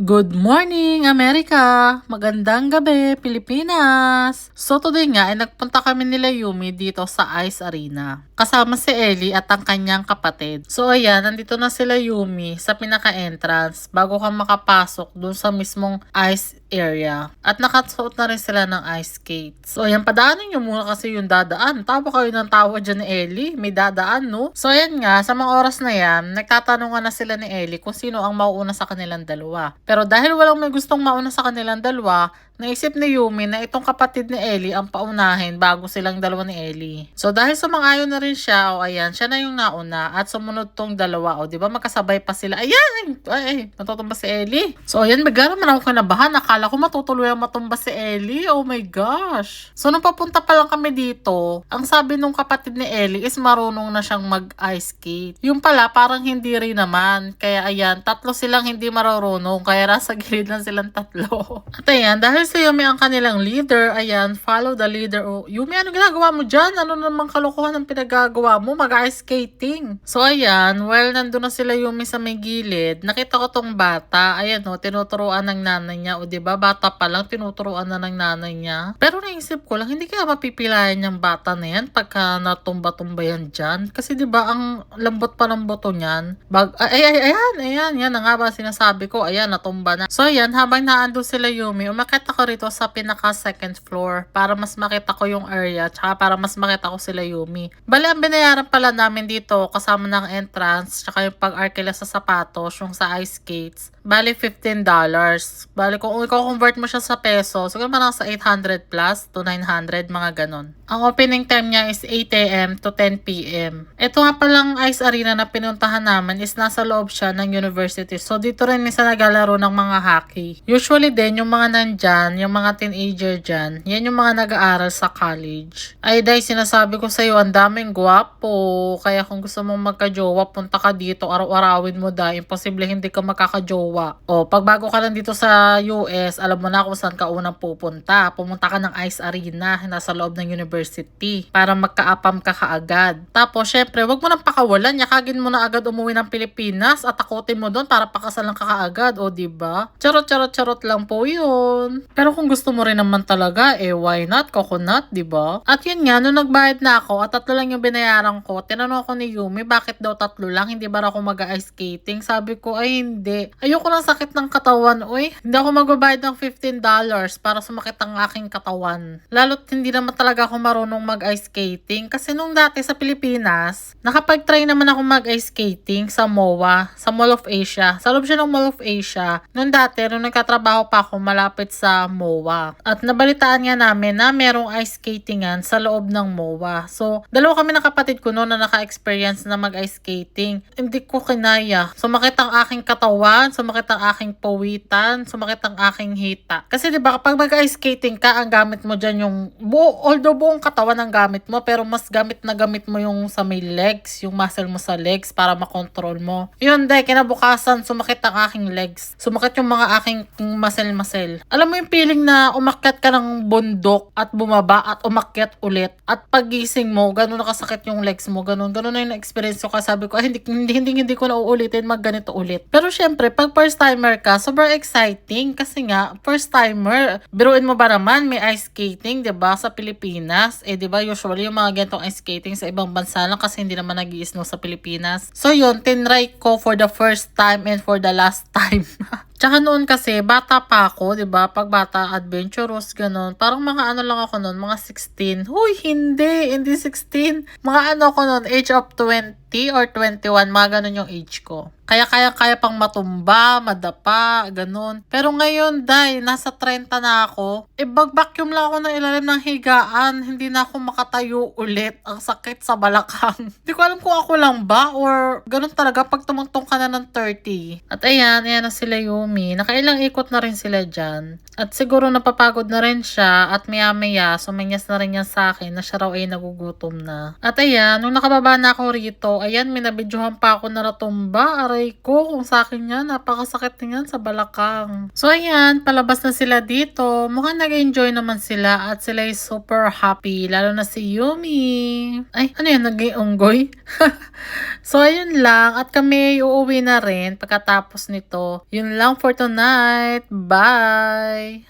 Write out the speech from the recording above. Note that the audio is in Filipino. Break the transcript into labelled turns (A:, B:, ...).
A: Good morning, Amerika! Magandang gabi, Pilipinas! So today nga ay nagpunta kami nila Yumi dito sa Ice Arena. Kasama si Ellie at ang kanyang kapatid. So ayan, nandito na sila Yumi sa pinaka-entrance bago ka makapasok dun sa mismong ice area. At nakasuot na rin sila ng ice skates. So ayan, padaanin nyo muna kasi yung dadaan. Tawa kayo ng tawa dyan ni Ellie. May dadaan, no? So ayan nga, sa mga oras na yan, nagtatanungan na sila ni Ellie kung sino ang mauuna sa kanilang dalawa. Pero dahil walang may gustong mauna sa kanilang dalawa, naisip ni Yumi na itong kapatid ni Ellie ang paunahin bago silang dalawa ni Ellie. So dahil sumang-ayon na rin siya, o ayan, siya na yung nauna at sumunod tong dalawa. O di ba magkasabay pa sila. Ayan! Ay, natutumba si Ellie. So ayan, bigla naman ako kinabahan. Akala ko matutuloy ang matumba si Ellie. Oh my gosh. So nung papunta pa lang kami dito, ang sabi nung kapatid ni Ellie is marunong na siyang mag-ice skate. Yung pala, parang hindi rin naman. Kaya ayan, tatlo silang hindi marunong. Kaya nasa gilid lang silang tatlo. At ayan, dahil si Yumi ang kanilang leader, ayan, follow the leader. Oh, Yumi, ano ginagawa mo dyan? Ano namang kalokohan ang pinagagawa mo? Mag-ice skating. So ayan, while nandun na sila Yumi sa may gilid, nakita ko tong bata. Ayan o, tinuturuan ng nanay niya. O diba, bata pa lang, tinuturuan na ng nanay niya. Pero naisip ko lang, hindi kaya mapipilayan yung bata na yan pagka natumba-tumba yan dyan? Kasi diba, ang lambot pa ng buto niyan. Ayan, yan na nga ba sinasabi ko. Ayan, natumba na. So ayan, habang naandun sila Yumi, umakit ako rito sa pinaka second floor para mas makita ko yung area tsaka para mas makita ko sila Yumi. Bale, ang binayaran pala namin dito kasama ng entrance tsaka yung pag-arkila sa sapatos, yung sa ice skates, bale $15. Bale, kung i-convert mo siya sa peso, siguro man sa 800 plus to 900, mga ganon. Ang opening time niya is 8 a.m. to 10 p.m. Ito nga palang ice arena na pinuntahan namin is nasa loob siya ng university. So dito rin minsan naglalaro ng mga hockey. Usually din yung mga nandyan, yung mga teenager dyan, yan yung mga nag-aaral sa college. Ay dahil sinasabi ko sa'yo, ang daming gwapo. Kaya kung gusto mong magka-jowa, punta ka dito, araw-arawin mo dahil imposible hindi ka makaka-jowa. O, pag bago ka lang dito sa US, alam mo na kung saan ka unang pupunta. Pumunta ka ng ice arena, nasa loob ng university, para magka-apam ka kaagad. Tapos, syempre, wag mo nang pakawalan, yakagin mo na agad umuwi ng Pilipinas at takutin mo doon para pakasalan ka kaagad, o diba? Charot lang po yun. Pero kung gusto mo rin naman talaga, why not? Coconut, diba? At yun nga, nung nagbayad na ako at tatlo lang yung binayaran ko, tinanong ako ni Yumi, bakit daw tatlo lang? Hindi ba ako mag-ice skating? Sabi ko, ay hindi. Ayoko ng sakit ng katawan, uy. Hindi ako magbabayad ng $15 para sumakit ang aking katawan. Lalo't hindi naman talaga ako marunong mag-ice skating. Kasi nung dati sa Pilipinas, nakapag-try naman ako mag-ice skating sa MOA, sa Mall of Asia. Sa loob siya ng Mall of Asia. Nung dati, nung nagkatrabaho pa ako malapit sa MOA. At nabalitaan nga namin na merong ice skatingan sa loob ng MOA. So, dalawa kami ng kapatid ko noon na naka-experience na mag-ice skating. Hindi ko kinaya. Sumakit ang aking katawan, sumakit ang aking pawitan, sumakit ang aking hita. Kasi 'di ba kapag mag-ice skating ka, ang gamit mo diyan yung although buong katawan ang gamit mo, pero mas gamit mo yung sa may legs, yung muscle mo sa legs para makontrol mo. Yun dahil kinabukasan sumakit ang aking legs. Sumakit yung mga aking muscle. Alam mo yung feeling na umakyat ka ng bundok at bumaba at umakyat ulit at pagising mo, ganun nakasakit yung legs mo, ganun na yung experience ko. Sabi ko, hindi ko na uulitin magganito ulit. Pero syempre, pag first timer ka, sobrang exciting kasi nga, first timer, biruin mo ba naman, may ice skating, 'di ba, sa Pilipinas? 'Di ba, usually yung mga ganitong ice skating sa ibang bansa lang kasi hindi naman nag-i-snow sa Pilipinas. So yun, tinry ko for the first time and for the last time. Tsaka noon kasi, bata pa ako, 'di ba? Pag bata, adventurous, ganun. Parang mga ano lang ako noon, mga 16. Huy, hindi 16. Mga ano ko noon, age of 20 or 21, mga ganun yung age ko. Kaya pang matumba, madapa, ganun. Pero ngayon, nasa 30 na ako. Bag-vacuum lang ako ng ilalim ng higaan. Hindi na ako makatayo ulit. Ang sakit sa balakang. Hindi ko alam kung ako lang ba or ganun talaga pag tumungtong ka na ng 30. At ayan na sila Yumi. Nakailang ikot na rin sila dyan. At siguro napapagod na rin siya at maya-maya, sumenyas na rin yan sa akin na siya raw ay nagugutom na. At ayan, nung nakababa na ako rito, ayan, may nabidyohan pa ako na natumba. Aray ko, kung sa akin yan, napakasakit niyan sa balakang. So, ayan, palabas na sila dito. Mukhang nag-enjoy naman sila at sila ay super happy, lalo na si Yumi. Ay, ano yan, nag-unggoy? So, ayun lang. At kami ay uuwi na rin pagkatapos nito. Yun lang for tonight. Bye!